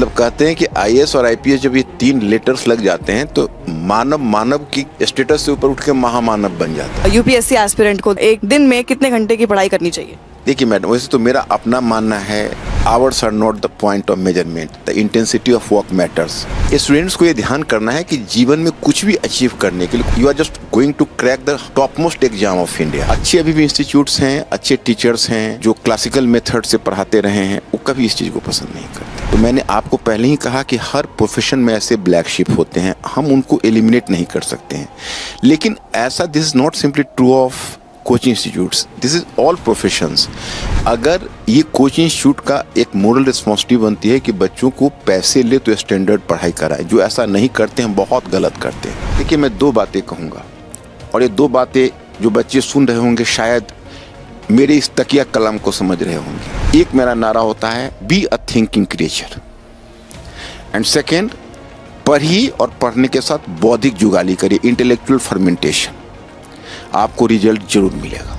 मतलब कहते हैं कि आईएएस और आईपीएस जब ये 3 लेटर्स लग जाते हैं तो मानव की स्टेटस से ऊपर उठ के महामानव बन जाता है। यूपीएससी एस्पिरेंट को एक दिन में कितने घंटे की पढ़ाई करनी चाहिए? देखिए मैडम, वैसे तो मेरा अपना मानना है hours are not the point of measurement, the intensity of work matters. Students को ये ध्यान करना है कि जीवन में कुछ भी अचीव करने के लिए you are just going to crack the top most exam of India. अच्छे अभी भी इंस्टीट्यूट्स हैं, अच्छे टीचर्स हैं जो क्लासिकल मेथड से पढ़ाते रहे हैं, वो कभी इस चीज़ को पसंद नहीं करते। तो मैंने आपको पहले ही कहा कि हर प्रोफेशन में ऐसे ब्लैक शिप होते हैं, हम उनको एलिमिनेट नहीं कर सकते हैं। लेकिन ऐसा this is not simply true of coaching institutes, this is all professions. अगर ये कोचिंग इंस्टीट्यूट का एक मोरल रिस्पॉन्सिबिलिटी बनती है कि बच्चों को पैसे ले तो स्टैंडर्ड पढ़ाई कराए, जो ऐसा नहीं करते हैं बहुत गलत करते हैं। देखिए मैं 2 बातें कहूँगा और ये 2 बातें जो बच्चे सुन रहे होंगे शायद मेरे इस तकिया कलम को समझ रहे होंगे। एक मेरा नारा होता है be a thinking creature, and second पढ़िए और पढ़ने के साथ बौद्धिक जुगाली करिए, इंटेलेक्चुअल फर्मेंटेशन, आपको रिजल्ट जरूर मिलेगा।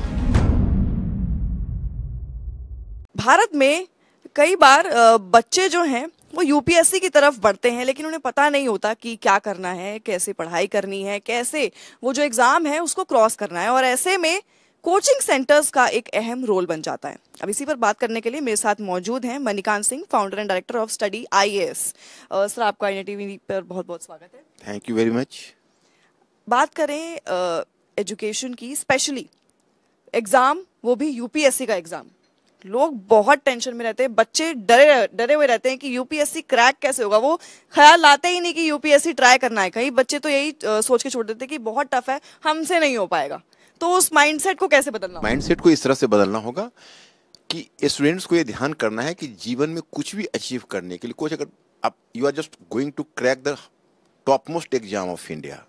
भारत में कई बार बच्चे जो हैं वो यूपीएससी की तरफ बढ़ते हैं, लेकिन उन्हें पता नहीं होता कि क्या करना है, कैसे पढ़ाई करनी है, कैसे वो जो एग्जाम है उसको क्रॉस करना है। और ऐसे में कोचिंग सेंटर्स का एक अहम रोल बन जाता है। अब इसी पर बात करने के लिए मेरे साथ मौजूद हैं Manikant Singh, founder and director of study IAS. Sir, आपका इंडिया टीवी पर बहुत बहुत स्वागत है। Thank you very much. बात करें एजुकेशन की, स्पेशली एग्जाम, वो भी यूपीएससी का एग्जाम, लोग बहुत टेंशन में रहते हैं, बच्चे डरे हुए रहते हैं कि यूपीएससी क्रैक कैसे होगा। वो ख्याल लाते ही नहीं कि यूपीएससी ट्राई करना है। कई बच्चे तो यही सोच के छोड़ देते हैं कि बहुत टफ है, हमसे नहीं हो पाएगा। तो उस माइंडसेट को कैसे बदलना होगा? माइंडसेट को इस तरह से बदलना होगा कि स्टूडेंट्स को ये ध्यान करना है कि जीवन में कुछ भी अचीव करने के लिए कुछ, अगर आप you are just going to crack the top most exam of India.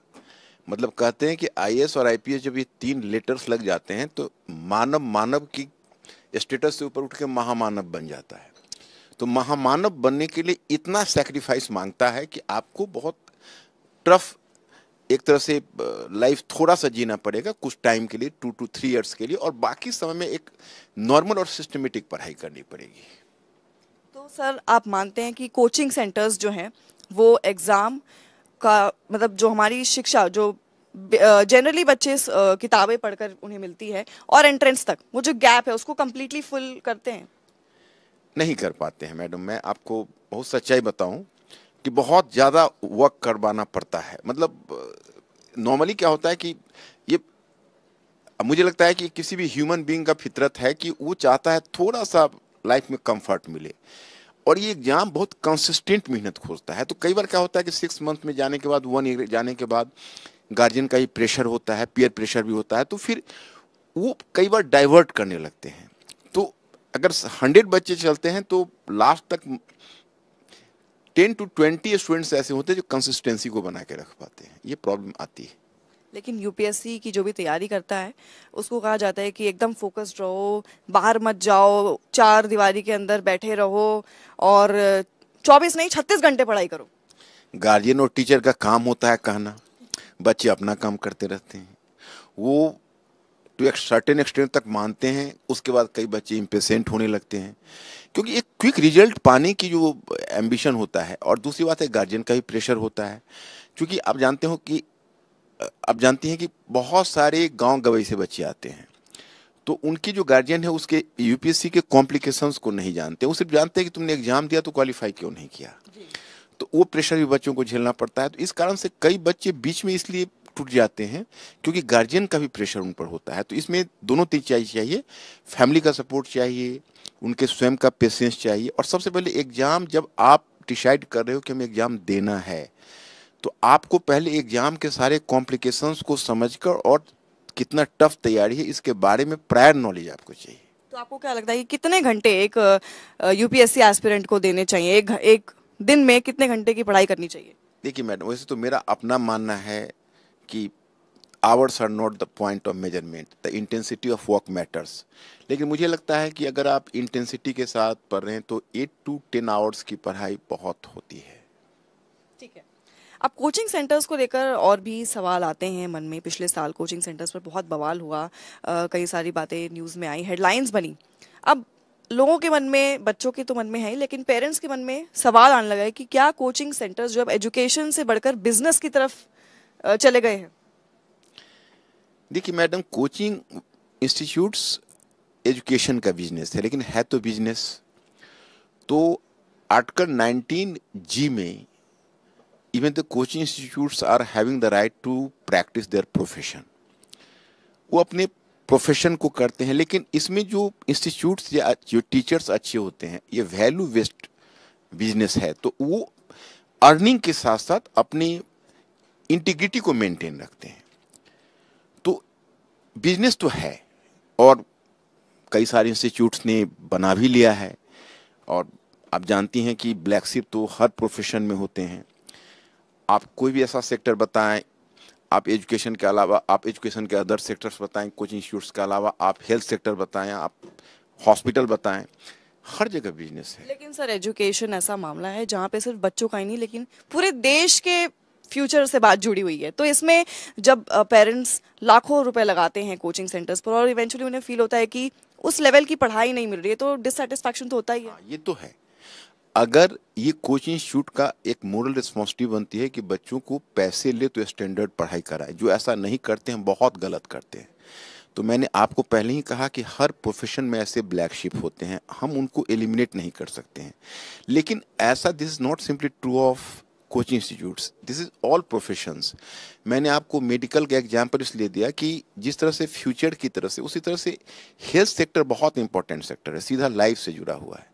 मतलब कहते हैं कि आईएएस और आईपीएस जब ये 3 लेटर्स लग जाते हैं तो मानव की स्टेटस से ऊपर उठ के महामानव बन जाता है। तो महामानव बनने के लिए इतना सैक्रिफाइस मांगता है कि आपको बहुत टफ एक तरह से लाइफ थोड़ा सा जीना पड़ेगा कुछ टाइम के लिए, 2 to 3 इयर्स के लिए, और बाकी समय में एक नॉर्मल और सिस्टमेटिक पढ़ाई करनी पड़ेगी। तो सर, आप मानते हैं कि कोचिंग सेंटर्स जो हैं वो एग्जाम का, मतलब जो हमारी शिक्षा जो जनरली बच्चे किताबें पढ़कर उन्हें मिलती है और एंट्रेंस तक, वो जो गैप है उसको कम्प्लीटली फुल करते हैं? नहीं कर पाते हैं मैडम। मैं आपको बहुत सच्चाई बताऊं कि बहुत ज़्यादा वर्क करवाना पड़ता है। मतलब नॉर्मली क्या होता है कि ये मुझे लगता है कि किसी भी ह्यूमन बीइंग का फितरत है कि वो चाहता है थोड़ा सा लाइफ में कंफर्ट मिले, और ये एग्जाम बहुत कंसिस्टेंट मेहनत खोजता है। तो कई बार क्या होता है कि 6 मंथ में जाने के बाद, 1 ईयर जाने के बाद गार्जियन का ही प्रेशर होता है, पीयर प्रेशर भी होता है, तो फिर वो कई बार डाइवर्ट करने लगते हैं। तो अगर 100 बच्चे चलते हैं तो लास्ट तक 10 to 20 स्टूडेंट्स ऐसे होते हैं जो कंसिस्टेंसी को बना के रख पाते हैं। ये प्रॉब्लम आती है। लेकिन यूपीएससी की जो भी तैयारी करता है उसको कहा जाता है कि एकदम फोकस्ड रहो, बाहर मत जाओ, 4 दीवारी के अंदर बैठे रहो और 24 नहीं 36 घंटे पढ़ाई करो। गार्जियन और टीचर का काम होता है कहना, बच्चे अपना काम करते रहते हैं। वो टू एक सर्टेन एक्सटेंट तक मानते हैं, उसके बाद कई बच्चे इम्पेशेंट होने लगते हैं, क्योंकि एक क्विक रिजल्ट पाने की जो एम्बिशन होता है, और दूसरी बात है गार्जियन का भी प्रेशर होता है। क्योंकि आप जानती हैं कि बहुत सारे गांव गवई से बच्चे आते हैं, तो उनकी जो गार्जियन है उसके यूपीएससी के कॉम्प्लिकेशंस को नहीं जानते। वो सिर्फ जानते हैं कि तुमने एग्जाम दिया तो क्वालिफाई क्यों नहीं किया। तो वो प्रेशर भी बच्चों को झेलना पड़ता है। तो इस कारण से कई बच्चे बीच में इसलिए टूट जाते हैं क्योंकि गार्जियन का भी प्रेशर उन पर होता है। तो इसमें दोनों चीज चाहिए, फैमिली का सपोर्ट चाहिए, उनके स्वयं का पेशेंस चाहिए, और सबसे पहले एग्जाम जब आप डिसाइड कर रहे हो कि हमें एग्जाम देना है तो आपको पहले एग्जाम के सारे कॉम्प्लिकेशंस को समझकर और कितना टफ तैयारी है इसके बारे में प्रायर नॉलेज आपको चाहिए। तो आपको क्या लगता है कि कितने घंटे एक यूपीएससी एस्पिरेंट को देने चाहिए? एक दिन में कितने घंटे की पढ़ाई करनी चाहिए? देखिए मैडम, वैसे तो मेरा अपना मानना है कि hours are not the point of measurement, the intensity of work matters. लेकिन मुझे लगता है कि अगर आप इंटेंसिटी के साथ पढ़ रहे हैं तो 8 to 10 आवर्स की पढ़ाई बहुत होती है। ठीक है। अब कोचिंग सेंटर्स को लेकर और भी सवाल आते हैं मन में। पिछले साल कोचिंग सेंटर्स पर बहुत बवाल हुआ, कई सारी बातें न्यूज़ में आई, हेडलाइंस बनी। अब लोगों के मन में, बच्चों के तो मन में है ही, लेकिन पेरेंट्स के मन में सवाल आने लगा है कि क्या कोचिंग सेंटर्स जो अब एजुकेशन से बढ़कर बिजनेस की तरफ चले गए हैं? देखिए मैडम, कोचिंग इंस्टीट्यूट्स एजुकेशन का बिजनेस है, लेकिन है तो बिजनेस। तो आर्टिकल 19G में even the coaching institutes are having the right to practise their profession. वो अपने प्रोफेशन को करते हैं, लेकिन इसमें जो इंस्टीट्यूट्स या जो टीचर्स अच्छे होते हैं, ये वैल्यू बेस्ड बिजनेस है, तो वो अर्निंग के साथ साथ अपनी इंटीग्रिटी को मेंटेन रखते हैं। तो बिजनेस तो है, और कई सारे इंस्टीट्यूट्स ने बना भी लिया है, और आप जानती हैं कि ब्लैक शिप तो हर प्रोफेशन में होते हैं। आप कोई भी ऐसा सेक्टर बताएं, आप एजुकेशन के अलावा आप एजुकेशन के अदर सेक्टर्स बताएं, कोचिंग इंस्टीट्यूट्स के अलावा आप हेल्थ सेक्टर बताएं, आप हॉस्पिटल बताएं, हर जगह बिजनेस है। लेकिन सर, एजुकेशन ऐसा मामला है जहाँ पे सिर्फ बच्चों का ही नहीं, लेकिन पूरे देश के फ्यूचर से बात जुड़ी हुई है। तो इसमें जब पेरेंट्स लाखों रुपए लगाते हैं कोचिंग सेंटर्स पर और इवेंचुअली उन्हें फील होता है कि उस लेवल की पढ़ाई नहीं मिल रही है, तो डिससेटिस्फैक्शन तो होता ही है। ये तो है। अगर ये कोचिंग इंस्टीट्यूट का एक मोरल रिस्पॉन्सिबिलिटी बनती है कि बच्चों को पैसे ले तो स्टैंडर्ड पढ़ाई कराए। जो ऐसा नहीं करते हैं बहुत गलत करते हैं। तो मैंने आपको पहले ही कहा कि हर प्रोफेशन में ऐसे ब्लैक शिप होते हैं, हम उनको एलिमिनेट नहीं कर सकते हैं। लेकिन ऐसा this is not simply true of coaching institutes, this is all professions. मैंने आपको मेडिकल का एग्जाम्पल इसलिए दिया कि जिस तरह से फ्यूचर की तरह से, उसी तरह से हेल्थ सेक्टर बहुत इंपॉर्टेंट सेक्टर है, सीधा लाइफ से जुड़ा हुआ है।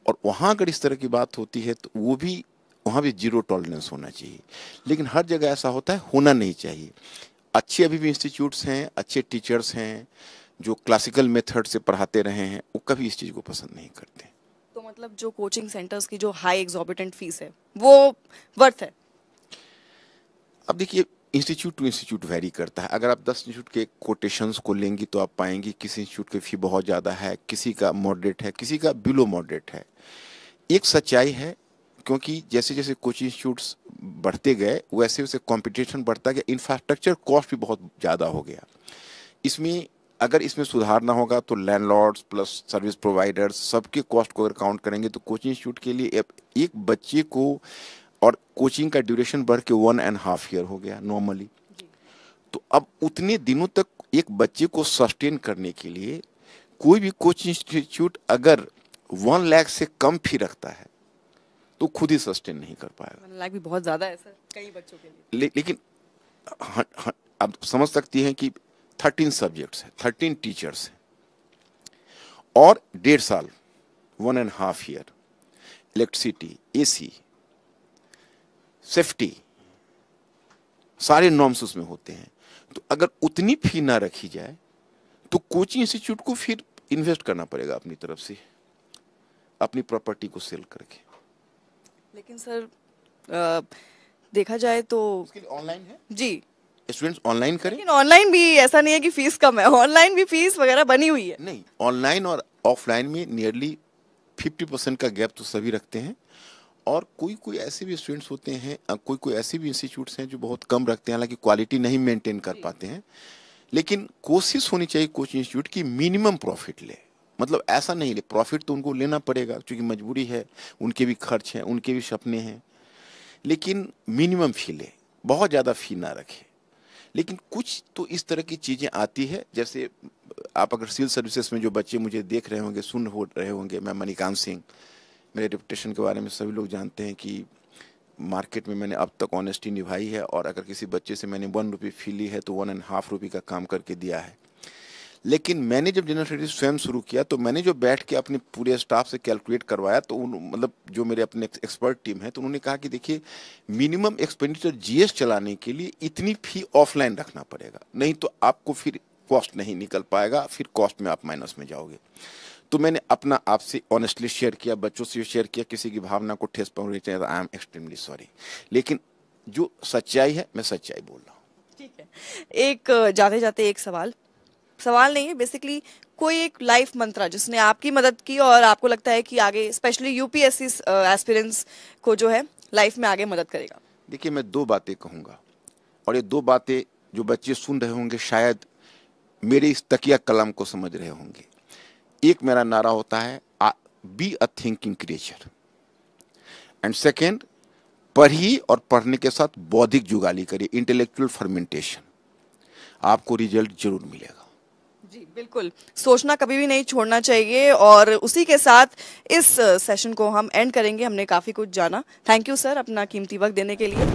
और वहाँ अगर इस तरह की बात होती है तो वो भी, वहाँ भी जीरो टॉलरेंस होना चाहिए। लेकिन हर जगह ऐसा होता है, होना नहीं चाहिए। अच्छे अभी भी इंस्टीट्यूट्स हैं, अच्छे टीचर्स हैं जो क्लासिकल मेथड से पढ़ाते रहे हैं, वो कभी इस चीज़ को पसंद नहीं करते। तो मतलब जो कोचिंग सेंटर्स की जो हाई एग्जॉर्बिटेंट फीस है वो वर्थ है? अब देखिए, इंस्टीट्यूट टू इंस्टीट्यूट वेरी करता है। अगर आप 10 इंस्टीट्यूट के कोटेशंस को लेंगी तो आप पाएंगी किसी इंस्टीट्यूट की फ़ी बहुत ज़्यादा है, किसी का मॉडरेट है, किसी का बिलो मॉडरेट है। एक सच्चाई है, क्योंकि जैसे जैसे कोचिंग इंस्टीट्यूट्स बढ़ते गए वैसे वैसे कंपटीशन बढ़ता गया, इंफ्रास्ट्रक्चर कॉस्ट भी बहुत ज़्यादा हो गया। इसमें अगर इसमें सुधार ना होगा तो लैंडलॉर्ड्स प्लस सर्विस प्रोवाइडर्स सबके कॉस्ट को अगर काउंट करेंगे तो कोचिंग इंस्टीट्यूट के लिए एक बच्चे को, और कोचिंग का ड्यूरेशन बढ़ के 1.5 ईयर हो गया नॉर्मली। तो अब उतने दिनों तक एक बच्चे को सस्टेन करने के लिए कोई भी कोचिंग इंस्टीट्यूट अगर 1 लाख से कम फी रखता है तो खुद ही सस्टेन नहीं कर पाएगा। 1 लाख भी बहुत ज्यादा है सर कई बच्चों के लिए। लेकिन आप समझ सकती हैं कि 13 सब्जेक्ट्स हैं, 13 टीचर्स हैं, और 1.5 साल 1.5 ईयर, इलेक्ट्रिसिटी, AC, सेफ्टी, सारे नॉर्म्स उसमें होते हैं। तो अगर उतनी फी ना रखी जाए तो कोचिंग इंस्टीट्यूट को फिर इन्वेस्ट करना पड़ेगा अपनी तरफ से, अपनी प्रॉपर्टी को सेल करके। लेकिन सर देखा जाए तो उसके लिए ऑनलाइन है जी, स्टूडेंट्स ऑनलाइन करें। लेकिन ऑनलाइन भी ऐसा नहीं है कि फीस कम है, ऑनलाइन भी फीस वगैरह बनी हुई है। नहीं, ऑनलाइन और ऑफलाइन में नियरली 50% का गैप तो सभी रखते हैं। और कोई कोई ऐसे भी स्टूडेंट्स होते हैं, कोई कोई ऐसे भी इंस्टीट्यूट्स हैं जो बहुत कम रखते हैं, हालांकि क्वालिटी नहीं मेंटेन कर पाते हैं। लेकिन कोशिश होनी चाहिए कोचिंग इंस्टीट्यूट की मिनिमम प्रॉफिट ले। मतलब ऐसा नहीं ले, प्रॉफिट तो उनको लेना पड़ेगा क्योंकि मजबूरी है, उनके भी खर्च हैं, उनके भी सपने हैं, लेकिन मिनिमम फी ले, बहुत ज़्यादा फी ना रखे। लेकिन कुछ तो इस तरह की चीज़ें आती है, जैसे आप अगर सिविल सर्विसेज में जो बच्चे मुझे देख रहे होंगे, सुन हो रहे होंगे, मैं मणिकांत सिंह, मेरे रेपुटेशन के बारे में सभी लोग जानते हैं कि मार्केट में मैंने अब तक ऑनेस्टी निभाई है, और अगर किसी बच्चे से मैंने 1 रुपये फी ली है तो 1.5 रुपये का काम करके दिया है। लेकिन मैंने जब जनरल स्टडीज स्वयं शुरू किया तो मैंने जो बैठ के अपने पूरे स्टाफ से कैलकुलेट करवाया, तो मतलब जो मेरे अपने एक्सपर्ट टीम है, तो उन्होंने कहा कि देखिए मिनिमम एक्सपेंडिचर GS चलाने के लिए इतनी फी ऑफलाइन रखना पड़ेगा, नहीं तो आपको फिर कॉस्ट नहीं निकल पाएगा, फिर कॉस्ट में आप माइनस में जाओगे। तो मैंने अपना आपसे ऑनेस्टली शेयर किया, बच्चों से शेयर किया, किसी की भावना को ठेस पहुंचनी चाहिए, आई एम एक्सट्रीमली सॉरी। लेकिन जो सच्चाई है, मैं सच्चाई बोल रहा हूँ। ठीक है, एक जाते जाते एक सवाल नहीं है, बेसिकली कोई एक लाइफ मंत्रा जिसने आपकी मदद की और आपको लगता है कि आगे स्पेशली UPSC एस्पिरेंट्स को जो है लाइफ में आगे मदद करेगा। देखिए, मैं 2 बातें कहूँगा, और ये 2 बातें जो बच्चे सुन रहे होंगे शायद मेरे इस तकिया कलम को समझ रहे होंगे। एक मेरा नारा होता है, be a thinking creature. And second, पढ़िए और पढ़ने के साथ बौद्धिक जुगाली करिए, इंटेलेक्चुअल फर्मेंटेशन, आपको रिजल्ट जरूर मिलेगा। जी बिल्कुल, सोचना कभी भी नहीं छोड़ना चाहिए। और उसी के साथ इस सेशन को हम एंड करेंगे। हमने काफ़ी कुछ जाना। थैंक यू सर अपना कीमती वक्त देने के लिए।